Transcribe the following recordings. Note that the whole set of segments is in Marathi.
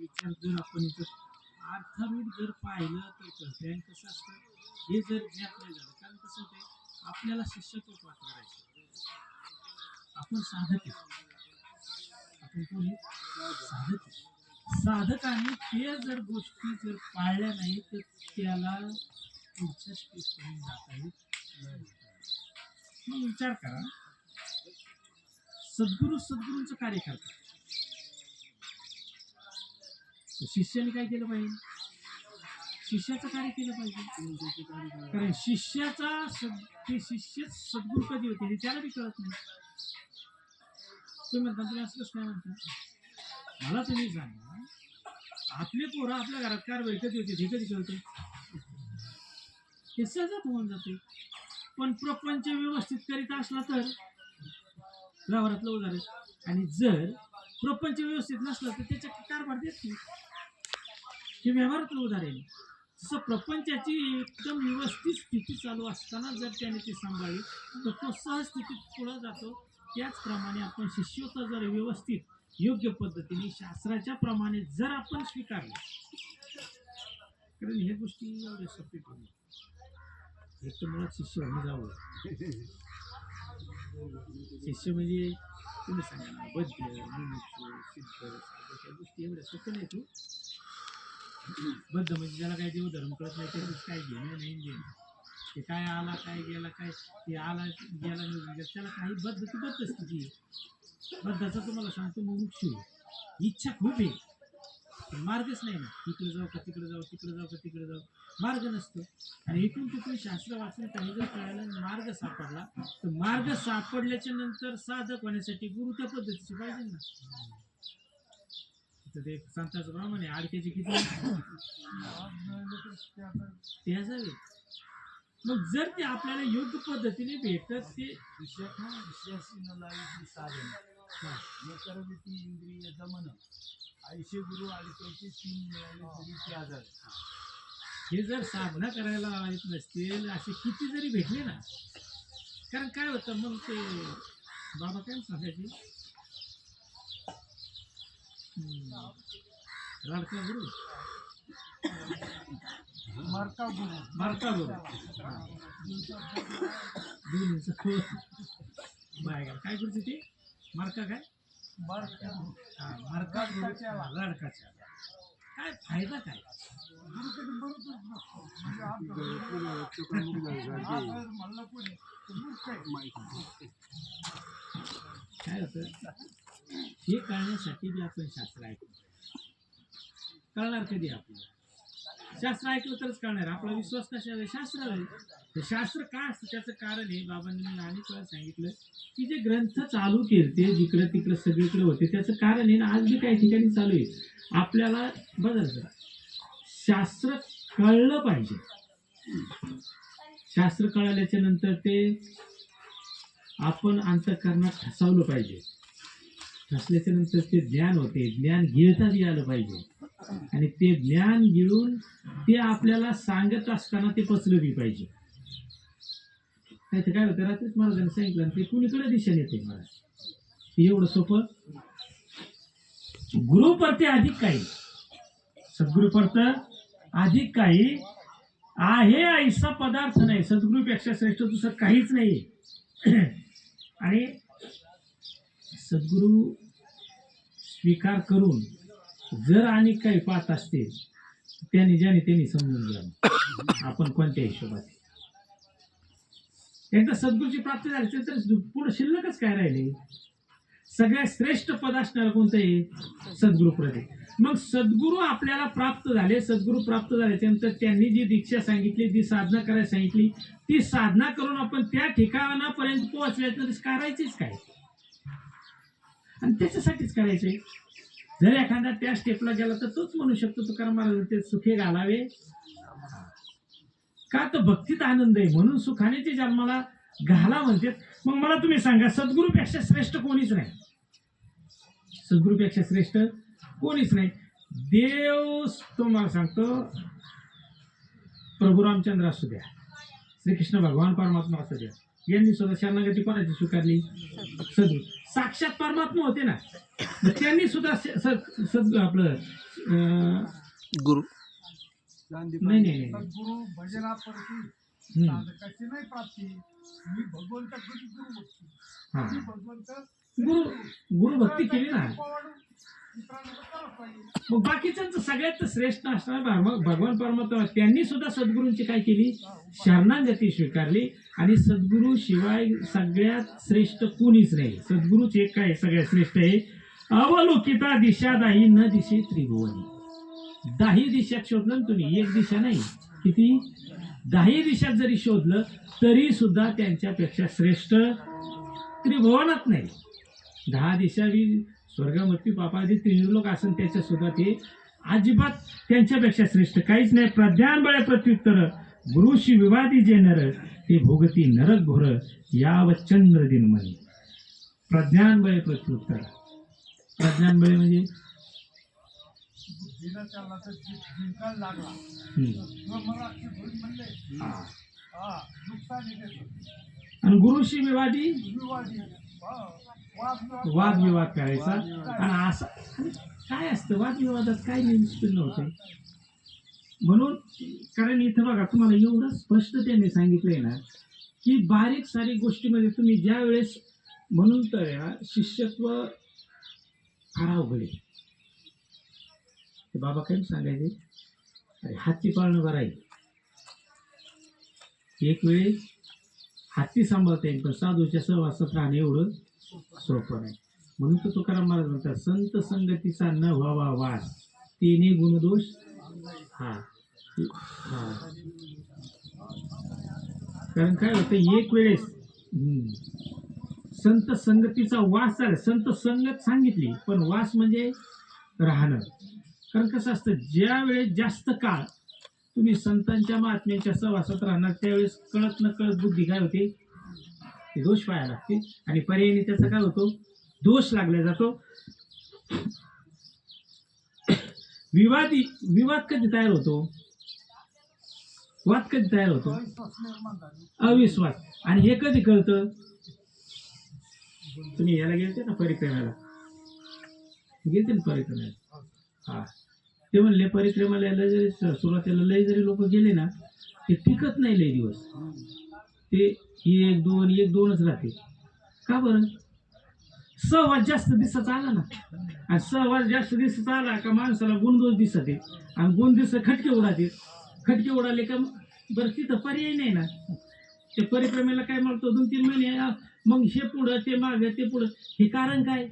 विचार जर आपण इथं अर्थारूट जर पाहिलं तर कळते. आणि कसं असतं हे जर ज्ञात नाही झालं, कारण कसं होते आपल्याला शिष्यत्व प्राप्त करायचं, आपण साधक आहे. आपण कोणी साधक आहे. साधकाने ते जर गोष्टी जर पाळल्या नाही तर त्याला पुढच्या स्टेजपर्यंत जाता येत नाही. मग विचार करा, सद्गुरूंचं कार्य करतात, शिष्याने काय केलं पाहिजे? शिष्याचं कार्य केलं पाहिजे. कारण ते शिष्य सद्गुरू कधी होते हे त्याला बी कळत नाही. तुम्ही म्हणता तुम्ही असंच काय म्हणता? मला तुम्ही सांगा, आपले पोरं आपल्या घरात कारवाई कधी होते हे कधी कळते? हे सहजच होऊन जाते. पण प्रपंच व्यवस्थित करीत असला तर व्यवहारातलं उदाहरण, आणि जर प्रपंच व्यवस्थित नसला तर त्याच्या कारभार देत नाही. हे व्यवहारातलं उदाहरण. जसं प्रपंचाची एकदम व्यवस्थित स्थिती चालू असताना जर त्याने ती सांभाळली तर तो सहस्थितीत पुढे जातो. त्याचप्रमाणे आपण शिष्यत्व जर व्यवस्थित योग्य पद्धतीने शास्त्राच्या प्रमाणे जर आपण स्वीकारले, कारण ह्या गोष्टी एवढ्या सोपी करून एक तर मुळात शिष्य होणे जावं. शिष्य म्हणजे तुम्ही सांगा ना, बद्ध मुमुक्षु सिद्ध ह्या गोष्टी एवढ्या सोप्या नाही. तू बद्ध म्हणजे ज्याला काय देव धर्म कळत नाही, त्याच्यात काय घेणं नाही घेणं, ते काय आला काय गेला, काय ते आला गेला नाही, त्याला काही बद्ध ती बद्ध स्थिती. बद्धाचा तुम्हाला सांगतो मुमुक्षु इच्छा खूप आहे, मार्गच नाही ना. इकडे जाऊ का तिकडे जाऊ, तिकडे जाऊ का तिकडे जाऊ, मार्ग नसतो. आणि इकडून तिकडून शास्त्र वाचून काही जर कळायला मार्ग सापडला तर मार्ग सापडल्याच्या नंतर साधक होण्यासाठी गुरु त्या पद्धतीचे पाहिजे ना. ते संतांचं प्रमाणे आडक्याचे किती ते असावे. मग जर ते आपल्याला योग्य पद्धतीने भेटत, ते इंद्रिय दमन ऐशे गुरु आदित्याचे 3 मिळाले तरी ते आजार. हे जर साधना करायला येत नसतील असे किती जरी भेटले ना, कारण काय होतं मग ते बाबा काय सांगायचे, राडका गुरु मरता गुरु बाय काय गुरुचं ते मार्का काय मार्का राडकाच्या काय फायदा काय? काय होतं हे कळण्यासाठी बी आपण शास्त्र ऐकतो. कळणार कधी आपल्याला? शास्त्र ऐकलं तरच कळणार. आपला विश्वास कशावर? शास्त्रावर. ते शास्त्र काय असतं त्याचं कारण आहे, बाबांनी अनेक वेळा सांगितलं की जे ग्रंथ चालू केले जिकडे तिकडे सगळीकडे होते त्याचं कारण आहे ना, आज बी काही ठिकाणी चालू आहे. आपल्याला बदल शास्त्र कळलं पाहिजे. शास्त्र कळाल्याच्या नंतर ते आपण अंतःकरणात ठसवलं पाहिजे. ठसल्याच्या नंतर ते ज्ञान होते, ज्ञान गिळताच आलं पाहिजे. आणि ते ज्ञान गिळून ते आपल्याला सांगत असताना ते पचलं बी पाहिजे. नाही तर काय होतं, रात्रीच महाराजांनी सांगितलं ते कुणीकडे दिशेने येते महाराज, एवढं सोपं. गुरु परते अधिक काही, सद्गुरु परत अधिक काही आहे ऐसा पदार्थ नाही. सद्गुरूपेक्षा श्रेष्ठ दुसरं काहीच नाही. आणि सद्गुरु स्वीकार करून जर आणि काही पाहत असतील त्यांनी त्यांनी समजून घ्यावं आपण कोणत्या हिशोबात. एकदा सद्गुरूची प्राप्ती झाली तर पुढे शिल्लकच काय राहिले. सगळ्यात श्रेष्ठ पद असणार कोणतं आहे? सद्गुरु प्रति. मग सद्गुरू आपल्याला प्राप्त झाले. सद्गुरू प्राप्त झाल्याच्यानंतर त्यांनी जी दीक्षा सांगितली, जी साधना करायला सांगितली, ती साधना करून आपण त्या ठिकाणापर्यंत पोहोचल्यानंतर करायचीच काय, आणि त्याच्यासाठीच करायचंय. जर एखादा त्या स्टेपला गेला तर तोच म्हणू शकतो तुकाराम महाराज ते सुखे घालावे का, तर भक्तीत आनंद आहे म्हणून सुखाने ते जन्माला घाला म्हणतात. मग मला तुम्ही सांगा, सद्गुरूपेक्षा श्रेष्ठ कोणीच नाही. सद्गुरूपेक्षा श्रेष्ठ कोणीच नाही. देव तुम्हाला सांगतो, प्रभू रामचंद्र असू द्या, श्रीकृष्ण भगवान परमात्मा असू द्या, यांनी सुद्धा शरणागती कोणाची स्वीकारली? सद्गुरू. साक्षात परमात्मा होते ना, त्यांनी सुद्धा आपलं अं, गुरु गांधी नाही नाही नाही. सद्गुरु भजनापरती हम्म. साधकाची नाही प्राप्ती. मी भगवंत कधी गुरु भक्ती. हा मी भगवंत गुरु गुरुभक्ती केली ना, मित्रांनो करावंच पाहिजे. मग बाकीच्यांचं सगळ्यात श्रेष्ठ असणार भगवान परमात्मा, त्यांनी सुद्धा सद्गुरूंची काय केली, शरणागती स्वीकारली. आणि सद्गुरू शिवाय सगळ्यात श्रेष्ठ कोणीच नाही. सद्गुरूच एक काय सगळ्यात श्रेष्ठ आहे. अवलोकिता दिशा दाही न दिशे त्रिभुवनी. 10 दिशात शोधलं ना तुम्ही, एक दिशा नाही, किती 10 दिशात जरी शोधलं तरी सुद्धा त्यांच्यापेक्षा श्रेष्ठ त्रिभुवनात नाही. 10 दिशा बी स्वर्ग मृत्यू पापादी त्रिलोक असून त्याच्या सुद्धा ते अजिबात त्यांच्यापेक्षा श्रेष्ठ काहीच नाही. प्रज्ञान बळे प्रत्युत्तर गुरुशी विवादी जे नर ते भोगती नरक घोर याव चंद्र दिनमणी. प्रज्ञान बळे प्रत्युत्तर. प्रज्ञान बळे म्हणजे जिला त्याला तर जिंकायला लागला किंवा मला असे होईल म्हणले नुकसान येते. आणि गुरुशी विवादी विवादी वादविवाद करायचा. आणि असं काय असतं वादविवादात काय निष्पन्न होतंय म्हणून. कारण इथं बघा तुम्हाला एवढं स्पष्ट त्यांनी सांगितलंय ना की बारीक सारीक गोष्टीमध्ये तुम्ही ज्या वेळेस, म्हणून तर या शिष्यत्व फार अवघड आहे. ते बाबा काय सांगायचे, अरे हत्ती पाळणं बरं आहे, एक वेळेस हत्ती सांभाळता येईल पण साधूच्या सहवासात राहणं एवढं सोपं नाही. म्हणून तर तुकाराम महाराज म्हणतात, संत संगतीचा न व्हावा वास तिने गुणदोष. हा हा कारण काय होतं एक वेळेस संत संगतीचा वास झाला. संत संगत सांगितली पण वास म्हणजे राहणं. कारण कसं असतं, ज्या वेळेस जास्त काळ तुम्ही संतांच्या महात्म्यांच्या सहवासात राहणार त्यावेळेस कळत न कळत बुद्धी काय होते, ते दोष पाहायला लागते. आणि पर्यायी त्याचा काय होतो, दोष लागला जातो. विवाद कधी तयार होतो, वाद कधी तयार होतो, अविश्वास. आणि हे कधी कळतं, तुम्ही याला गेलते ना परिक्रमेला, गेलते ना परिक्रमेला, हा ते म्हणले परिक्रमेला यायला जरी सुरुवातीला लय जरी लोक गेले ना ते टिकत नाही लय दिवस. ते 1-2च राहते. का बरं, सहवास जास्त दिवसाचा आला ना, आणि सहवास जास्त दिवसाचा आला का माणसाला गुणदोष दिसत आहे. आणि गुण दिवस खटके उडाते. खटके उडाले का बरं तिथं पर्याय नाही ना. त्या परिक्रमेला काय म्हणतो 2-3 महिने, मग हे पुढं ते मागं ते पुढं. हे कारण काय,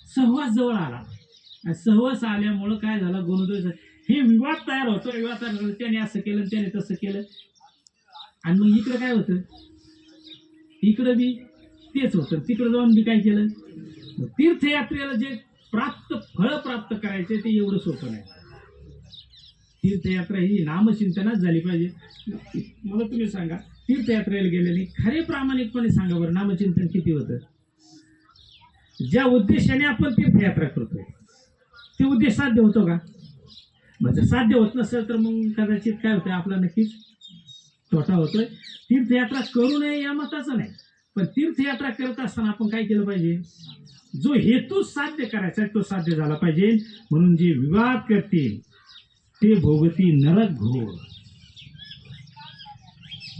सहवास जवळ आला. आणि सहवास आल्यामुळं काय झालं, गुणदोष हे विवाद तयार होतो. विवाद तयार झाला, त्याने असं केलं त्याने तसं केलं. आणि मग इकडं काय होतं, इकडं बी तेच होतं. तिकडं जाऊन बी काय केलं. तीर्थयात्रेला जे फळ प्राप्त करायचे ते एवढं सोपं नाही. तीर्थयात्रा ही नामचिंतनाच झाली पाहिजे. मला तुम्ही सांगा, तीर्थयात्रेला गेलेले खरे प्रामाणिकपणे सांगा बरं, नामचिंतन किती होतं. ज्या उद्देशाने आपण तीर्थयात्रा करतोय ते उद्देश साध्य होतो का. म्हणजे साध्य होत नसेल तर मग कदाचित काय होतं, आपला नक्कीच तोटा होतोय. तीर्थयात्रा करू नये या मताचं नाही, पण तीर्थयात्रा करत असताना आपण काय केलं पाहिजे, जो हेतू साध्य करायचा तो साध्य झाला पाहिजे. म्हणून जे विवाद करतील ते भोगती नरक घोर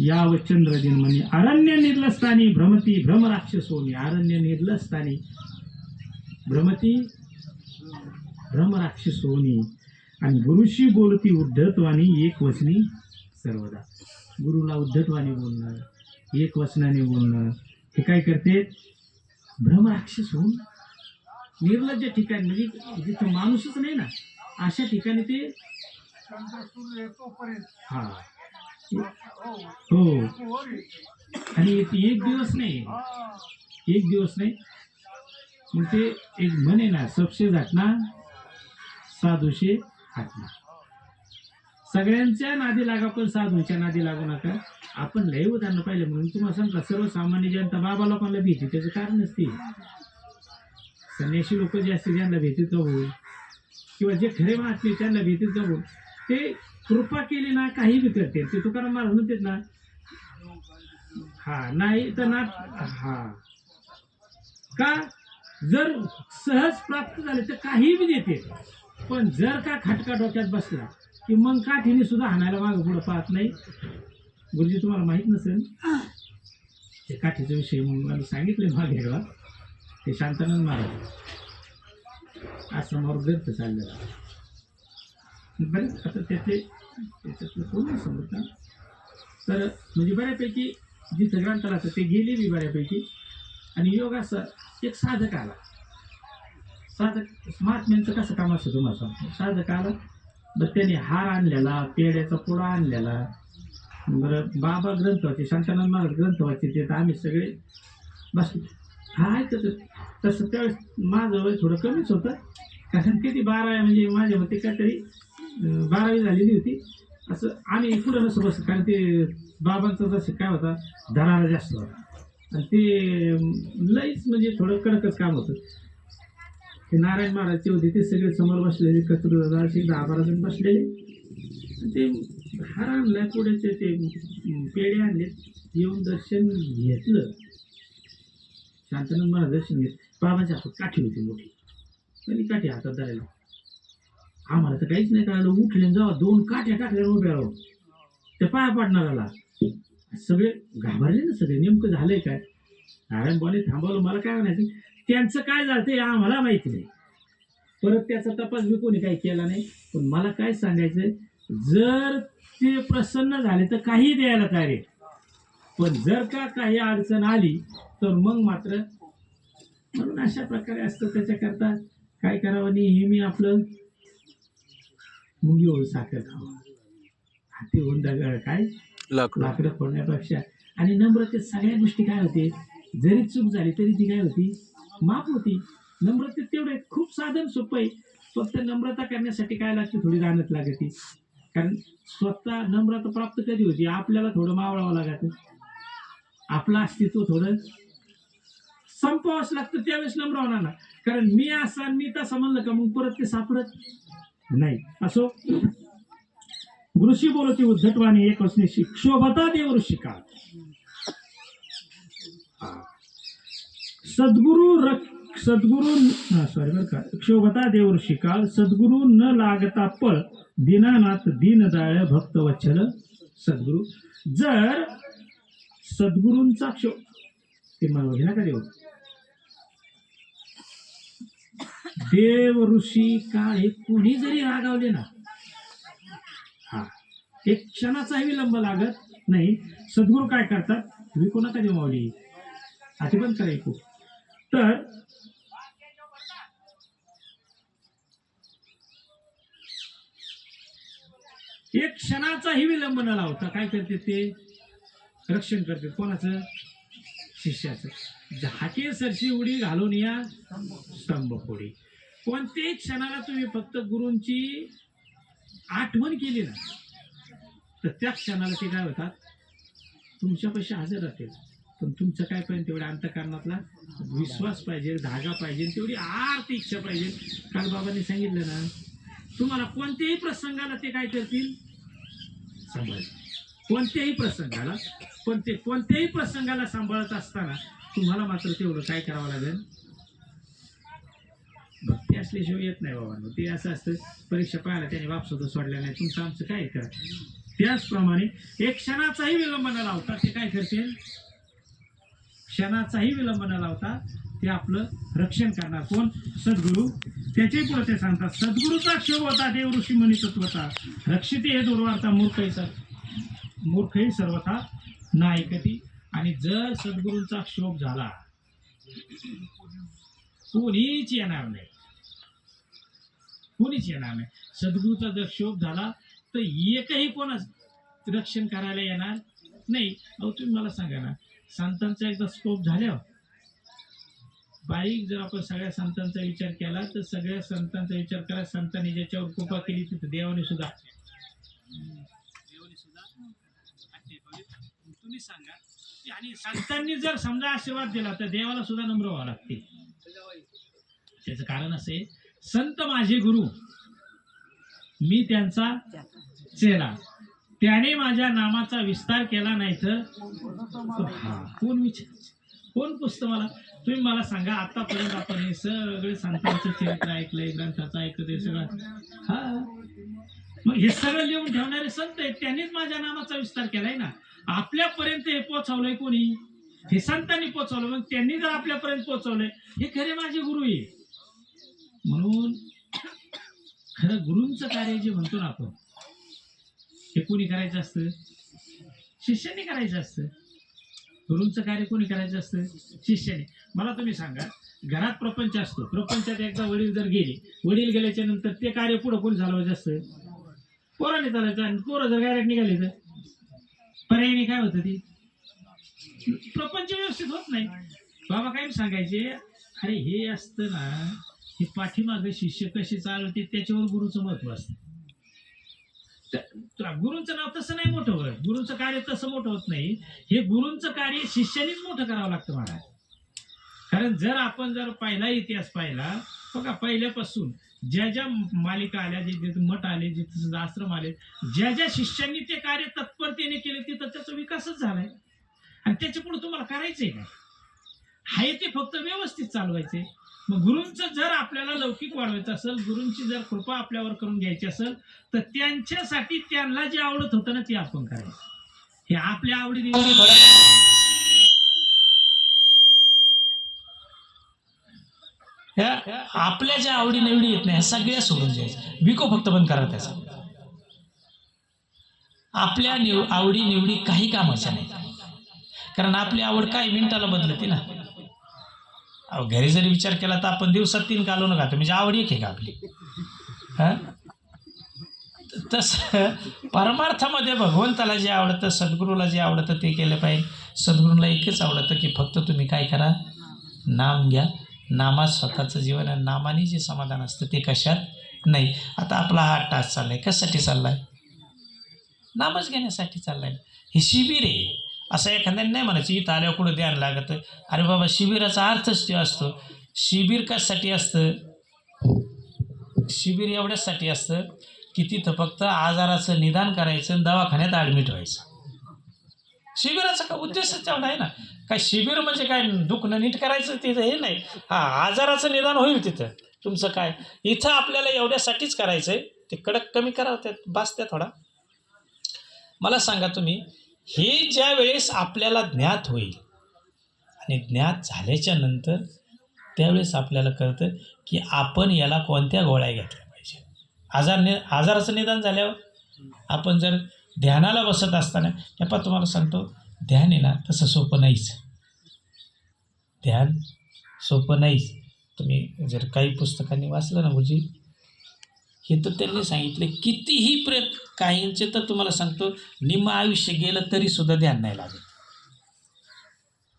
याव चंद्र दिनमणी. अरण्य निर्लस्थानी भ्रमती भ्रमराक्षसोनी. अरण्य निर्लस्थानी भ्रमती भ्रमराक्षसोनी. आणि गुरुशी बोलती उद्धटवाणी एक वचनी सर्वदा. गुरुला उद्धटवाणी बोलणं, एक वचनाने बोलणं, हे काय करते, भ्रमराक्षस होऊन निर्लज्ज ठिकाणी, म्हणजे जिथं माणूसच नाही ना अशा ठिकाणी ते हा हो. आणि एक दिवस नाही, एक दिवस नाही. मग ते एक म्हणे ना, सबसे घटना साधूशे हटना. सगळ्यांच्या नादी लागा पण साधूच्या नादी लागू नका. आपण लय उदाहरणं पाहिले. म्हणून तुम्हाला सांगता, सर्वसामान्य जनता बाबा लोकांना भीती, त्याचं कारणच ते संन्यासी लोक जे असते त्यांना भीतीत का होईल, किंवा जे खरे महात्मे त्यांना भीतीत का होईल. ते कृपा केली ना काही बी करते. ते तुकाराम महाराज म्हणतात ना, हा नाही तर ना हा का, जर सहज प्राप्त झाले तर काही बी देते. पण जर का खटका डोक्यात बसला की मग काठीने सुद्धा हाणायला मागं पुढं पाहत नाही. गुरुजी तुम्हाला माहित नसेल ते काठीचा विषय मग मला सांगितलं मागे एकदा. ते शांतानंद महाराज आज समोर ग्रंथ चाललेला बरेच आता त्याच्यातलं कोण नाही समजत ना. तर म्हणजे बऱ्यापैकी जिथं ग्रंथाला तर ते गेलेली बऱ्यापैकी. आणि योग असं एक साधक आला. साधक महात्म्यांचं कसं काम असतं तुम्हाला सांगतो. साधक आला बरं त्याने हार आणलेला, पेड्याचा पुडा आणलेला. बरं बाबा ग्रंथ वाचे, शांतानंद महाराज ग्रंथ वाचे, ते तर आम्ही सगळे बस हा ऐकत. तसं त्यावेळेस माझं वय थोडं कमीच होतं, कारण किती 12 म्हणजे माझ्या मते काहीतरी 12वी झालेली होती. असं आम्ही पुढं नसं बसत, कारण ते बाबांचं जसं काय होता दरारा जास्त होता आणि ते लईच म्हणजे थोडं कडकच काम होतं. ते नारायण महाराजचे होते ते सगळे समोर बसलेले, कचरू 10-12 जण बसलेले. ते हार आणलाय पुढेचे ते पेढे आणले, येऊन दर्शन घेतलं. शांतानंद महाराज दर्शन घेतलं. बाबांच्या हातात काठी होती मोठी, त्यांनी काठी हातात धरायला. आम्हाला तर काहीच नाही कळालं. उठले जेव्हा 2 काठ्या टाकल्या उभ्या राहून त्या पाया पाडणाऱ्याला सगळे घाबरले ना. सगळे नेमकं झालंय काय. नारायण बोने थांबवलं. मला काय म्हणायचं त्यांचं काय झालं ते आम्हाला माहिती नाही. परत त्याचा तपास बी कोणी काही केला नाही. पण मला काय सांगायचं, जर ते प्रसन्न झाले तर काही द्यायला तयार आहे, पण जर का काही अडचण आली तर मग मात्र. म्हणून अशा प्रकारे असतं. त्याच्याकरता काय करावं, नेहमी आपलं मुंगी होऊन साखर खावं, हाती होऊन दगड काय लाकडं फोडण्यापेक्षा. आणि नम्रतेत सगळ्या गोष्टी काय होते, जरी चूक झाली तरी ती काय होती, माफ होती. नम्रतेत तेवढे खूप साधन सोपं आहे. फक्त नम्रता करण्यासाठी काय लागते, थोडी राहणत लागते. कारण स्वतः नम्रता प्राप्त कधी होती, आपल्याला थोडं मावळावं लागतं, आपलं अस्तित्व थोडं संपवावंच लागतं, त्यावेळेस नम्र होणार ना. कारण मी असा मी तसा म्हणलं का मग परत ते सापडत नाही. असो, ऋषी बोलती उद्धटवाणी एक वचनी क्षोभता देव ऋषी काळ. सद्गुरु सॉरी बरं का, क्षोभता देव ऋषी काळ. सद्गुरु न लागता पळ, दीनानाथ दीनदयाळ भक्त वत्सल सद्गुरु. जर सद्गुरूंचा क्षोभ ते म्हणू नका देव, देव ऋषी काळ हे कोणी जरी रागावले ना, हा एक क्षणाचाही विलंब लागत नाही. सद्गुरू काय करतात, तुम्ही कोणाका देव मावली आधी पण करायचो. तर एक क्षणाचाही विलंब न लावता काय करते, ते रक्षण करते. कोणाचं, शिष्याचं. हाके सरशी उडी घालून या स्तंभ फोडी. कोणत्याही क्षणाला तुम्ही फक्त गुरूंची आठवण केली ना, तर त्या क्षणाला ते काय होतात, तुमच्यापाशी हजर राहतील. पण तुमचं काय पाहिजे, तेवढ्या अंतःकरणातला विश्वास पाहिजे, धागा पाहिजे, तेवढी आर्थ इच्छा पाहिजे. काल बाबांनी सांगितलं ना, तुम्हाला कोणत्याही प्रसंगाला ते काय करतील, सांभाळ. कोणत्याही प्रसंगाला. पण ते कोणत्याही प्रसंगाला सांभाळत असताना तुम्हाला मात्र तेवढं काय करावं लागेल, भक्ती असल्याशिवाय येत नाही बाबांनो. ते असं असतं, परीक्षा पाहायला त्याने बाप सुद्धा सोडल्या नाही, तुमचं आमचं काय करा. त्याचप्रमाणे एक क्षणाचाही विलंब न लावता ते काय करतील, क्षणाचाही विलंब न लावता ते आपलं रक्षण करणार. कोण, सद्गुरू. त्याच्याही पुढे ते सांगतात, सद्गुरूचा क्षोभ होता देव ऋषी मुनी तत्वता, रक्षिते हे दुर्वार्ता मूर्खही सर्वथा नायकती. आणि जर सद्गुरूंचा क्षोभ झाला, कोणीच येणार नाही, कोणीच येणार नाही. सद्गुरूचा जर क्षोभ झाला तर एकही कोणाच रक्षण करायला येणार नाही. अहो तुम्ही मला सांगा ना, संतांचा एकदा स्कोप झाल्यावर बाईक जर आपण सगळ्या संतांचा विचार केला तर सगळ्या संतांचा विचार करा, संतांनी ज्याच्यावर कृपा केली तिथे देवाने सुद्धा तुम्ही सांगा. आणि संतांनी जर समजा आशीर्वाद दिला तर देवाला सुद्धा नम्र व्हावं लागते. त्याचं कारण असे, संत माझे गुरु, मी त्यांचा चेला, त्याने माझ्या नामाचा विस्तार केला नाही तर कोण विचार. कोण पुसतं मला? तुम्ही मला सांगा, आतापर्यंत आपण हे सगळे संतांचं चरित्र ऐकलंय, ग्रंथाचं ऐकलंय सगळं. हा, मग हे सगळं लिहून ठेवणारे संत आहेत, त्यांनीच माझ्या नामाचा विस्तार केलाय ना. आपल्यापर्यंत हे पोहोचवलंय कोणी? हे संतांनी पोहोचवलं. मग त्यांनी जर आपल्यापर्यंत पोहोचवलंय, हे खरे माझे गुरु आहे. म्हणून खरं गुरूंचं कार्य जे म्हणतो ना आपण, हे कोणी करायचं असतं? शिष्याने करायचं असतं. गुरूंचं कार्य कोणी करायचं असतं? शिष्याने. मला तुम्ही सांगा, घरात प्रपंच असतो, प्रपंचात एकदा वडील जर गेले, वडील गेल्याच्या नंतर ते कार्य पुढं कोणी चालवायचं असतं? पोराने चालायचं. आणि पोरं जर गायरात निघाले तर पर्यायी काय होतं? ती प्रपंच व्यवस्थित होत नाही. बाबा काय सांगायचे, अरे हे असतं ना, हे पाठीमागे शिष्य कसे चालवते त्याच्यावर गुरुचं महत्व असतं. गुरूंचं नाव तसं नाही मोठं होत, गुरूंचं कार्य तसं मोठं होत नाही. हे गुरूंचं कार्य शिष्यानेच मोठं करावं लागतं मला. कारण जर पहिला इतिहास पाहिला बघा, पहिल्यापासून ज्या ज्या मालिका आल्या, जे मठ आले, जे आश्रम आले, ज्या शिष्यांनी ते कार्य तत्परतेने केले, तिथं त्याचा विकासच झालाय. आणि त्याच्या पुढे तुम्हाला करायचंय काय? आहे ते फक्त व्यवस्थित चालवायचे. मग गुरूंचं जर आपल्याला लौकिक वाढवायचं असेल, गुरूंची जर कृपा आपल्यावर करून घ्यायची असेल, तर त्यांच्यासाठी त्यांना जे आवडत होतं ना, ते आपण करायचं. हे आपल्या आवडी आपल्या ज्या आवडी निवडी येत नाही, सगळ्या सोडून द्यायच्या. विको फक्त बंद करा त्याचा. आपल्या आवडी निवडी काही कामाच्या नाही. कारण आपली आवड काही मिनिटाला बदलते ना. घरी जरी विचार केला तर आपण दिवसात 3 कालवणं खातो, म्हणजे आवड एक आहे का आपली? हा, तसं परमार्थामध्ये भगवंताला जे आवडतं, सद्गुरूला जे आवडतं ते केलं पाहिजे. सद्गुरूला एकच आवडतं की फक्त तुम्ही काय करा, नाम घ्या. नामात स्वतःचं जीवन आणि नामाने जे समाधान असतं ते कशात नाही. आता आपला हा टास्क चाललाय, कशासाठी चाललाय? नामच घेण्यासाठी चाललाय. हे शिबिर आहे. असं एखाद्याने नाही म्हणायचं इथं आल्यावर कुठं ध्यान लागतं. अरे बाबा, शिबिराचा अर्थच ते असतो. शिबिर कशासाठी असतं? शिबिर एवढ्यासाठी असतं की तिथं फक्त आजाराचं निदान करायचं आणि दवाखान्यात ॲडमिट व्हायचं. शिबिराचा का उद्देशच तेवढा आहे ना. काय शिबिर म्हणजे काय दुखणं नीट करायचं तिथं हे नाही. हा, आजाराचं निदान होईल तिथं तुमचं. काय इथं आपल्याला एवढ्यासाठीच करायचं आहे. ते कडक कमी करावं, त्यात बासत्या थोडा. मला सांगा तुम्ही, हे ज्या वेळेस आपल्याला ज्ञात होईल आणि ज्ञात झाल्याच्या नंतर त्यावेळेस आपल्याला कळतं की आपण याला कोणत्या गोळ्या घेतल्या पाहिजे. आजाराचं निदान झाल्यावर आपण जर ध्यानाला बसत असताना, या तुम्हाला सांगतो, ध्यान आहे ना तसं सोपं नाहीच. ध्यान सोपं नाहीच. तुम्ही जर काही पुस्तकांनी वाचलं ना म्हणजे, हे तर त्यांनी सांगितले कितीही काहींचे तर तुम्हाला सांगतो निम्म आयुष्य गेलं तरी सुद्धा ध्यान नाही लागत.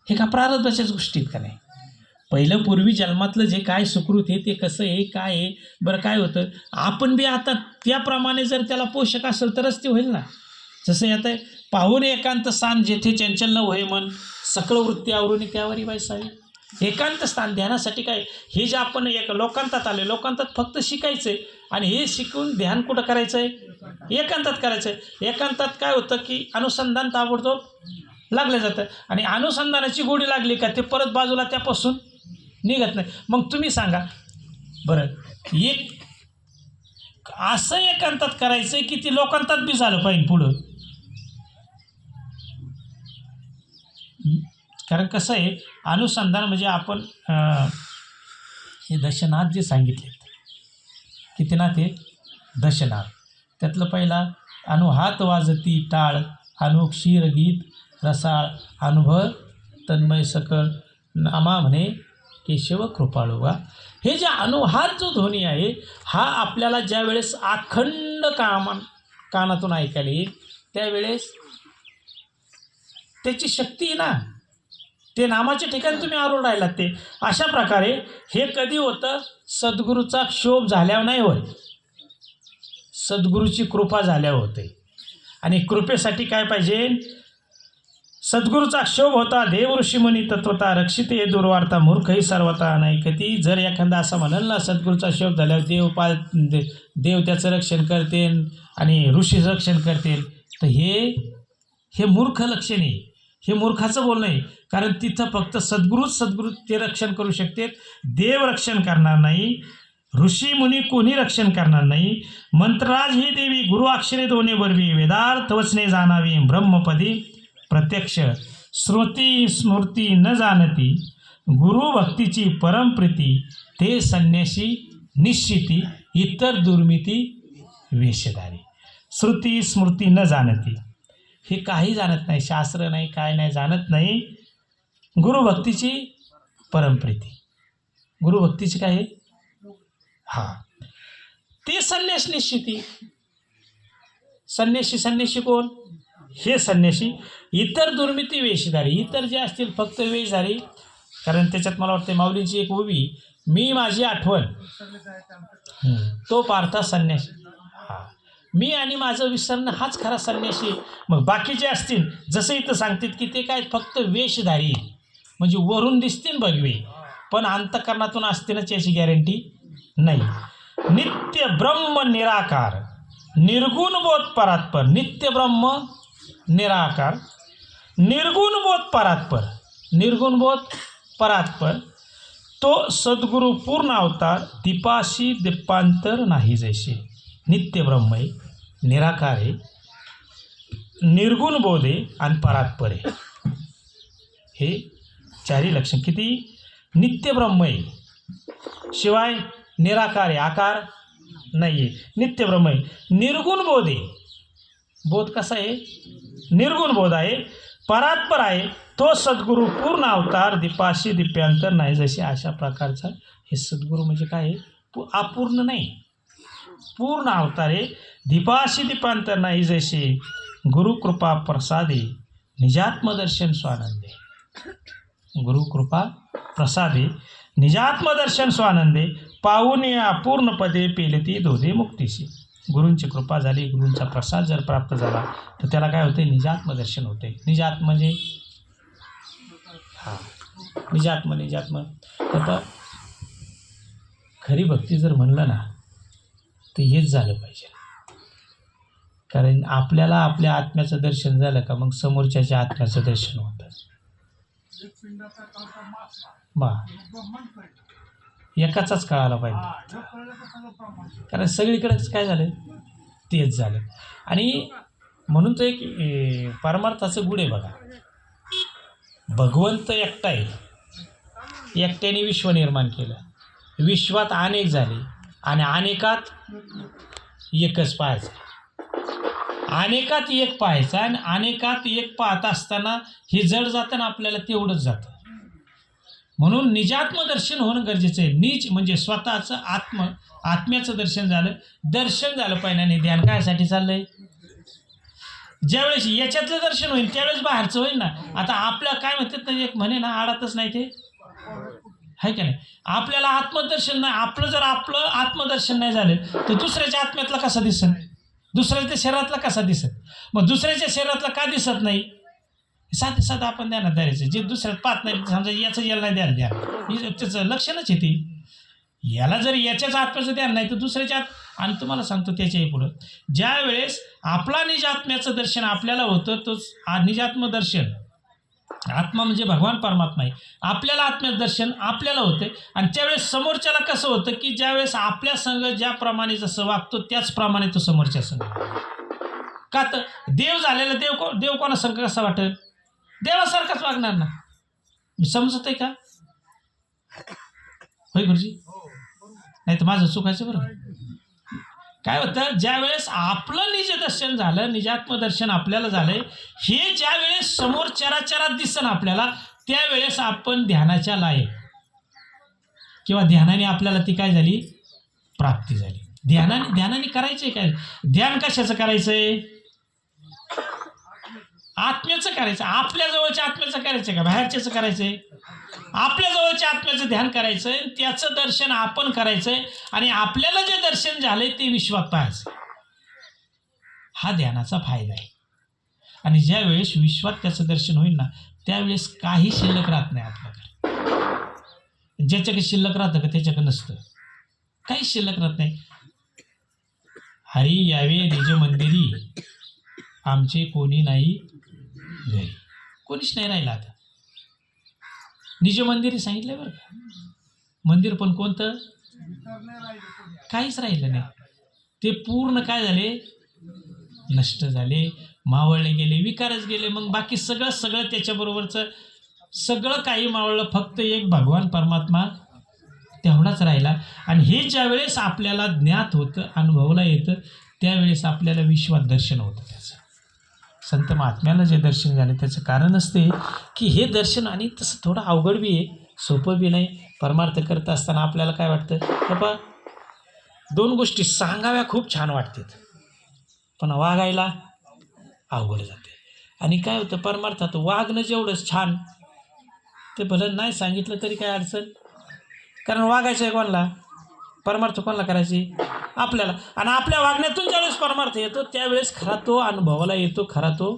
हे का प्रारब्धाच्याच गोष्टी आहेत का नाही? पहिलं पूर्वी जन्मातलं जे काय सुकृत आहे ते कसं आहे, काय आहे, बरं काय होतं, आपण बी आता त्याप्रमाणे जर त्याला पोषक असेल तरच ते होईल ना. जसं आता पाहून एकांत स्थान जेथे चंचल न होय मन, सकळ वृत्ती आवरून त्यावरी वैसावी. एकांत स्थान ध्यानासाठी काय, हे जे आपण लोकांतात आले, लोकांतात फक्त शिकायचंय. आणि हे शिकून ध्यान कुठं करायचंय? एकांतात करायचंय. एकांतात काय होतं की अनुसंधान ताबडतोब लागलं जातं. आणि अनुसंधानाची गोडी लागली का ते परत बाजूला त्यापासून निघत नाही. मग तुम्ही सांगा बरं, एक असं एकांतात करायचंय की ते लोकांतात बी झालं पाहिजे पुढं. कारण कसं आहे, अनुसंधान म्हणजे आपण हे दशनाथ जे सांगितले, किती नाथ आहे? दशनाथ. त्यातलं पहिला अनुहात वाजती टाळ, अनुक्षीर गीत रसाळ, अनुभव तन्मय सकळ, नामा म्हणे केशव कृपाळुगा. हे जे अनुहात जो ध्वनी आहे, हा आपल्याला ज्या वेळेस अखंड कानातून ऐकायला येईल त्यावेळेस त्याची शक्ती आहे ना. ते नामाचे ठिकाणी तुम्ही आरूढ राहिलात ते. अशा प्रकारे हे कधी होतं? सद्गुरूचा क्षोभ झाल्यावर नाही होत, सद्गुरूची कृपा झाल्यावर होते. आणि कृपेसाठी काय पाहिजे? सद्गुरूचा क्षोभ होता, देव ऋषीमुनी तत्वता, रक्षिते ये दुर्वार्ता, मूर्खही सर्वता अनैकती. जर एखादा असं म्हणाल ना सद्गुरूचा क्षोभ झाल्यावर देव त्याचं रक्षण करतील आणि ऋषी रक्षण करतील, तर हे मूर्ख लक्षण आहे. हे मूर्खाचं बोलणं आहे. कारण तिथं फक्त सद्गुरू ते रक्षण करू शकते. देव रक्षण करणार नाही, ऋषी मुनी कोणी रक्षण करणार नाही. मंत्रराज ही देवी गुरु अक्षरे दोन्ही बरवी, वेदार्थ वचने जाणावी ब्रह्मपदी प्रत्यक्ष. श्रुती स्मृती न जाणती, गुरु भक्तीची परमप्रीती. ते संन्यासी निश्चिती, इतर दुर्मिती वेशधारी. श्रुती स्मृती न जाणती, हे काही जाणत नाही, शास्त्र नाही, काय नाही, जाणत नाही. गुरुभक्तीची परमप्रीती, गुरुभक्तीची काय आहे? हा, ते संन्यास निश्चिती. संन्यासी कोण? हे संन्यासी. इतर दुर्मिती वेशधारी, इतर जे असतील फक्त वेशधारी. कारण त्याच्यात मला वाटतं माऊलींची एक उभी, मी माझी आठवण, तो पार्था संन्यासी. हा, मी आणि माझं विसरणं हाच खरा संन्यासी. मग बाकीचे असतील जसं इथं सांगतात की ते काय फक्त वेशधारी, म्हणजे वरून दिसतील भगवे, पण अंतःकरणातून असतीलच याची गॅरंटी नाही. नित्य ब्रह्म निराकार, निर्गुण बोध परात्पर. नित्य ब्रह्म निराकार, निर्गुण बोध परात्पर, निर्गुण बोध परात्पर. तो सद्गुरु पूर्ण अवतार, दीपाशी दीपांतर नाही जैसे. नित्य ब्रह्म आहे, निराकार आहे, निर्गुण बोध आहे आणि परात्पर आहे. हे चारही लक्षण. किती? नित्य ब्रह्म आहे, शिवाय निराकार आहे, आकार नाही आहे, नित्य ब्रह्म आहे. निर्गुण बोध आहे, बोध कसा आहे? निर्गुण बोध आहे, परात्पर आहे. तो सद्गुरू पूर्ण अवतार, दीपाशी दिप्यांतर नाही जसे. अशा प्रकारचा हे सद्गुरू म्हणजे काय आहे? अपूर्ण नाही, पूर्ण अवतार आहे. दीपाशी दीपांतर नाही जैसे, गुरुकृपा प्रसादे निजात्मदर्शन स्वानंदे. गुरुकृपा प्रसादे निजात्मदर्शन स्वानंदे, पाहुणे अपूर्ण पदे पेलती दोधे मुक्तीशी. गुरूंची कृपा झाली, गुरूंचा प्रसाद जर प्राप्त झाला तर त्याला काय होते? निजात्मदर्शन होते. निजात्म म्हणजे हा, निजात्म. आता खरी भक्ती जर म्हणलं ना तर हेच झालं पाहिजे. कारण आपल्याला आपल्या आत्म्याचं दर्शन झालं का मग समोरच्याच्या आत्म्याचं दर्शन होतं. बा एकाचाच कळायला पाहिजे. कारण सगळीकडेच काय झालं? तेच झालं. आणि म्हणून तो एक परमार्थाचं गुढ आहे बघा. भगवंत एकटा आहे, एकट्याने विश्व निर्माण केलं, विश्वात अनेक झाले आणि अनेकात एकच पाहायचं. अनेकात एक पाहायचं आणि अनेकात एक पाहत असताना हे जड जातं ना आपल्याला तेवढंच जातं. म्हणून निजात्मदर्शन होणं गरजेचं आहे. निज म्हणजे स्वतःचं आत्म्याचं दर्शन झालं पाहिजे. आणि ध्यान कायसाठी चाललंय? ज्यावेळेस याच्यातलं दर्शन होईल त्यावेळेस बाहेरचं होईल ना. आता आपल्या काय म्हणतात ना, एक म्हणे ना, आडातच नाही ते आहे का नाही. आपल्याला आत्मदर्शन नाही, आपलं आत्मदर्शन नाही झालं तर दुसऱ्याच्या आत्म्यातला कसा दिसन? दुसऱ्याच्या शरीरातला कसा दिसत? मग दुसऱ्याच्या शरीरातला का दिसत नाही? साधं आपण ध्यानात धरायचं. जे दुसऱ्यात पाहत नाही, समजा याचं याला नाही ध्यान, त्याचं लक्षणच येते. याला जर याच्याच आत्म्याचं ध्यान नाही तर दुसऱ्याच्या आणि तुम्हाला सांगतो त्याच्याही पुढं ज्या वेळेस आपला निजात्म्याचं दर्शन आपल्याला होतं, तोच निजात्म दर्शन, आत्मा म्हणजे भगवान परमात्मा आहे, आपल्याला आत्म्याचं दर्शन आपल्याला होते. आणि त्यावेळेस समोरच्याला कसं होतं की ज्यावेळेस आपल्या संग ज्याप्रमाणे जसं वागतो त्याचप्रमाणे तो समोरच्या संग. का तर देव झालेला देव कोणा संग कसा वाटेल? देवासारखाच वागणार ना. समजत आहे का? होय गुरुजी? नाही तर माझं चुकायचं बरं. काय होतं, ज्या वेळेस आपलं निजदर्शन झालं, निजात्मदर्शन आपल्याला झालंय, हे ज्या वेळेस समोर चराचरात दिसन आपल्याला, त्यावेळेस आपण ध्यानाच्या लायक किंवा ध्यानाने आपल्याला ती काय झाली? प्राप्ती झाली. ध्यानाने करायचंय काय? ध्यान कशाचं करायचंय? आत्म्याचं करायचं. आपल्या जवळच्या आत्म्याचं करायचं का बाहेरच्याचं करायचंय? आपल्या जवळच्या आत्म्याचं ध्यान करायचंय, त्याचं दर्शन आपण करायचंय आणि आपल्याला जे दर्शन झालंय ते विश्वात पाहायचं. हा ध्यानाचा फायदा आहे. आणि ज्या वेळेस विश्वात त्याचं दर्शन होईल ना त्यावेळेस काही शिल्लक राहत नाही आपल्याकडे. ज्याच्याकडे शिल्लक राहतं का त्याच्याकडे नसतं, काही शिल्लक राहत नाही. हरी यावे निज मंदिरी, आमचे कोणी नाही घरी. कोणीच नाही राहिलं आता. निज मंदिर सांगितलं बरं का, मंदिर पण कोणतं इतर नाही राहिले कोणी. काहीच राहिलं नाही. ते पूर्ण काय झाले, नष्ट झाले, मावळले गेले, विकारच गेले. मग बाकी सगळं त्याच्याबरोबरचं सगळं काही मावळलं, फक्त एक भगवान परमात्मा तेवढाच राहिला. आणि हे ज्या वेळेस आपल्याला ज्ञात होतं, अनुभवला येतं, त्यावेळेस आपल्याला विश्वात दर्शन होतं त्याचं. संत महात्म्याला जे दर्शन झाले त्याचं कारण असते की हे दर्शन, आणि तसं थोडं अवघड बी आहे, सोपं बी नाही. परमार्थ करत असताना आपल्याला काय वाटतं, बाबा दोन गोष्टी सांगाव्या खूप छान वाटतात, पण वागायला अवघड जाते. आणि काय होतं, परमार्थात वागणं जेवढंच छान, ते भलं नाही सांगितलं तरी काय अडचण. कारण वागायचं आहे कोणाला, परमार्थ कोणाला करायची, आपल्याला. आणि आपल्या वागण्यातून ज्यावेळेस परमार्थ येतो त्यावेळेस खरा तो अनुभवाला येतो, खरा तो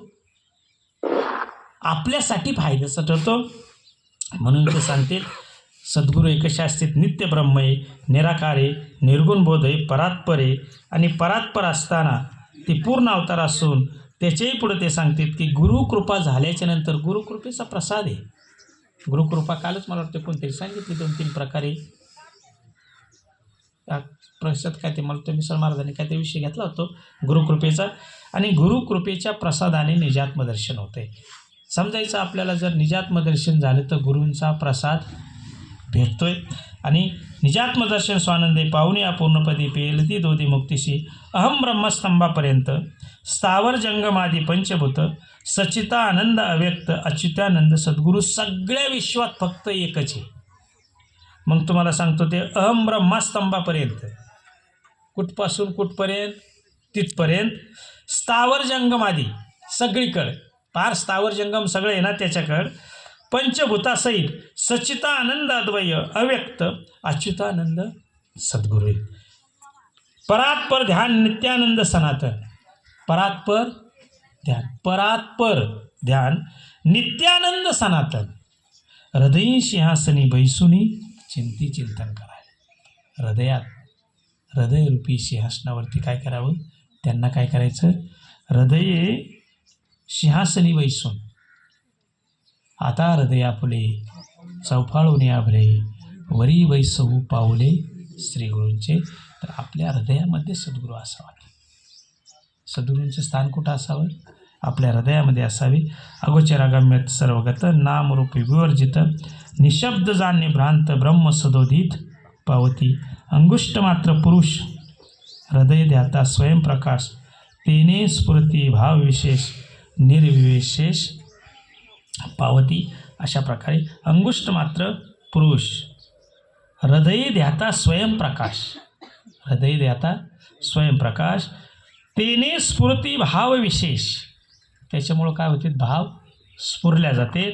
आपल्यासाठी फायद्याचा ठरतो. म्हणून ते सांगतील सद्गुरू कसे असतात, नित्य ब्रह्म आहे, निराकार आहे, निर्गुण बोध आहे, परात्पर आहे. आणि परात्पर असताना ते पूर्ण अवतार असून त्याच्याही पुढे ते सांगतात की गुरुकृपा झाल्याच्या नंतर गुरुकृपेचा प्रसाद आहे. गुरुकृपा कालच मला वाटतं कोणतरी सांगितली 2-3 प्रकारे. प्रसाद काय ते मला वाटतं मिसळ महाराजांनी काय ते विषय घेतला होतो गुरुकृपेचा. आणि गुरुकृपेच्या प्रसादाने निजात्मदर्शन होतं आहे. समजायचं आपल्याला, जर निजात्मदर्शन झालं तर गुरूंचा प्रसाद भेटतोय. आणि निजात्मदर्शन स्वानंदे पाहुणे अपूर्णपदी पेलती दोधी मुक्तीशी अहम ब्रह्मस्तंभापर्यंत स्थावर जंगमादी पंचभूत सचिता आनंद अव्यक्त अच्युतानंद सद्गुरू सगळ्या विश्वात फक्त एकच आहे. मग तुम्हाला सांगतो ते अहम ब्रह्मस्तंभापर्यंत, कुठपासून कुठपर्यंत, तिथपर्यंत स्थावर जंगमादी सगळीकडे, पार स्थावर जंगम सगळे आहे ना त्याच्याकडं, पंचभूतासहित सचिता आनंद अद्वय अव्यक्त अच्युतानंद सद्गुरू. परात्पर ध्यान नित्यानंद सनातन, परात्पर ध्यान नित्यानंद सनातन. हृदयी सिंहासनी बैसुनी चिंती चिंतन करायला. हृदयरूपी सिंहासनावरती काय करावं, त्यांना काय करायचं, हृदये सिंहासनी बैसून. आता हृदय आपले चौफाळून आभरे वरी वैसवू पावले श्री गुरूंचे. तर आपल्या हृदयामध्ये सद्गुरू असावा. सद्गुरूंचं स्थान कुठं असावं, आपल्या हृदयामध्ये असावे. अगोचरागम्यत सर्वगत नामरूपी विवर्जित निशब्द जाणे भ्रांत ब्रह्म सदोदित पावती. अंगुष्ट मात्र पुरुष हृदय ध्याता स्वयंप्रकाश तेने स्फुरती भावविशेष निर्विशेष पावती. अशा प्रकारे अंगुष्ट मात्र पुरुष हृदय ध्याता स्वयंप्रकाश, हृदय ध्याता स्वयंप्रकाश तेने स्फुरती भावविशेष. त्याच्यामुळं काय होते, भाव स्फुरल्या जाते.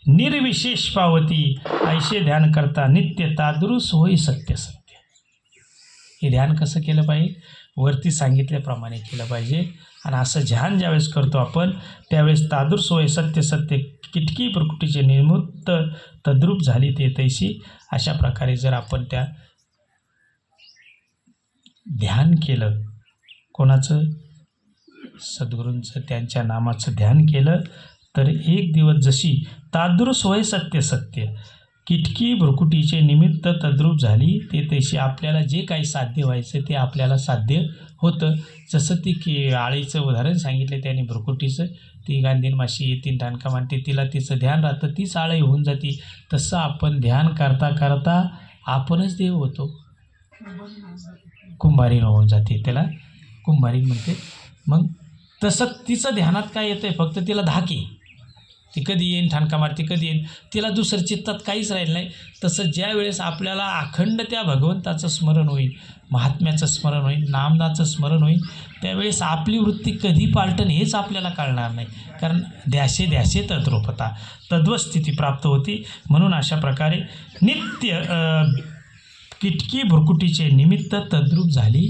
निर्विशेष पावती ऐसे ध्यान करता नित्य तादृश होई सत्य सत्य. हे ध्यान कसं केलं पाहिजे, वरती सांगितल्याप्रमाणे केलं पाहिजे. आणि असं ध्यान ज्यावेळेस करतो आपण त्यावेळेस तादृश होय सत्य सत्य किटकी प्रकृतीचे निमित्त तद्रूप झाली ते तैशी. अशा प्रकारे जर आपण त्या ध्यान केलं, कोणाचं, सद्गुरूंचं, त्यांच्या नामाचं ध्यान केलं, तर एक दिवस जशी तादृश होय सत्य सत्य किटकी भ्रुकुटीचे निमित्त तद्रूप झाली ते तशी आपल्याला जे काही साध्य व्हायचं ते आपल्याला साध्य होतं. जसं ती की आळीचं उदाहरण सांगितलं त्याने, भ्रुकुटीचं, ती गांधीन माशी येतील टाणका मांडते, तिला तिचं ध्यान राहतं, तीच आळी होऊन जाते. तसं आपण ध्यान करता करता आपणच देव होतो, कुंभारीन होऊन जाते, त्याला कुंभारीन म्हणते. मग तसं तिचं ध्यानात काय येतं आहे, फक्त तिला धाके, ती कधी येईन ठाणका मारते, कधी येईन, तिला दुसरं चित्तात काहीच राहिलं नाही. तसं ज्या वेळेस आपल्याला अखंड त्या भगवंताचं स्मरण होईल, महात्म्याचं स्मरण होईल, नामनाचं स्मरण होईल, त्यावेळेस आपली वृत्ती कधी पालटन हेच आपल्याला कळणार नाही. कारण ध्यासे ध्यासे तद्रूपता तद्वस्थिती प्राप्त होती. म्हणून अशा प्रकारे नित्य किटकी भ्रुकुटीचे निमित्त तद्रूप झाली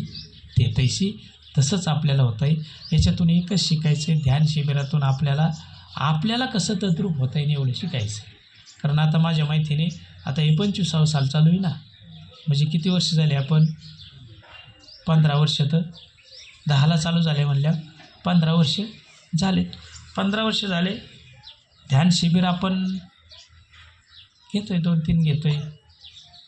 ते तैशी. तसंच आपल्याला होतं आहे. याच्यातून एकच शिकायचं आहे, ध्यान शिबिरातून आपल्याला कसं तद्रूप होता येईल एवढं शिकायचं. कारण आता माझ्या माहितीने आता हे 25वे साल चालू आहे ना, म्हणजे किती वर्ष झाले, आपण 15 वर्ष, तर 10ला चालू झाले म्हणल्यावर 15 वर्ष झाले. 15 वर्ष झाले ध्यान शिबिर आपण घेतोय 2-3 घेतोय,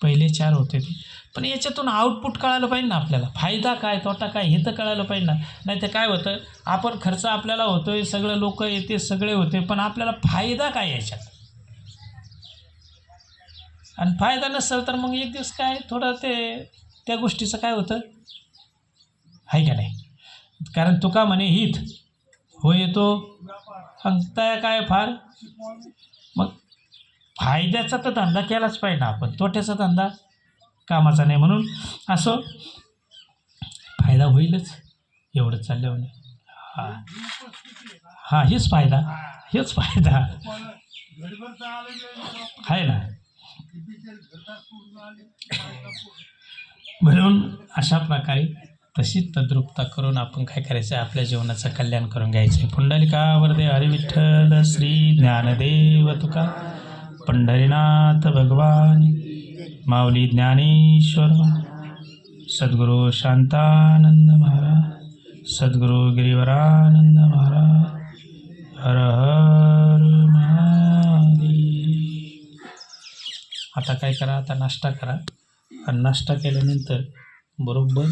पहिले 4 होते ते, पण याच्यातून आउटपुट कळालं पाहिजे ना आपल्याला, फायदा काय तोटा काय हे तर कळालं पाहिजे ना. नाही तर काय होतं, आपण खर्च आपल्याला होतोय, सगळं लोक येते सगळे होते, पण आपल्याला फायदा काय याच्यात, आणि फायदा नसेल तर मग एक दिवस काय थोडं ते त्या गोष्टीचं काय होतं आहे का नाही. कारण तुका म्हणे हित हो येतो अंगताय काय फार, मग फायद्याचा तर धंदा केलाच पाहिजे ना आपण, तोट्याचा धंदा कामाचा नाही. म्हणून असं फायदा होईलच एवढं चाललं म्हणे. हां हां हेच फायदा, हेच फायदा पण घडभर तर आलं गेलं आहे ना. घरदार पूर्ण आले बायका पूर्ण. म्हणून अशा प्रकारे तशी तद्रुपता करून आपण काय करायचं, आपल्या जीवनाचं कल्याण करून घ्यायचं. पुंडलिका वरदे हरी विठ्ठल श्री ज्ञानदेव तुका, पंढरीनाथ भगवान, माऊली ज्ञानेश्वर, सद्गुरू शांतानंद महाराज, सद्गुरू गिरिवरानंद महाराज, हर हर महादेव. आता काय करा, आता नाश्ता करा, आणि नाश्ता केल्यानंतर बरोबर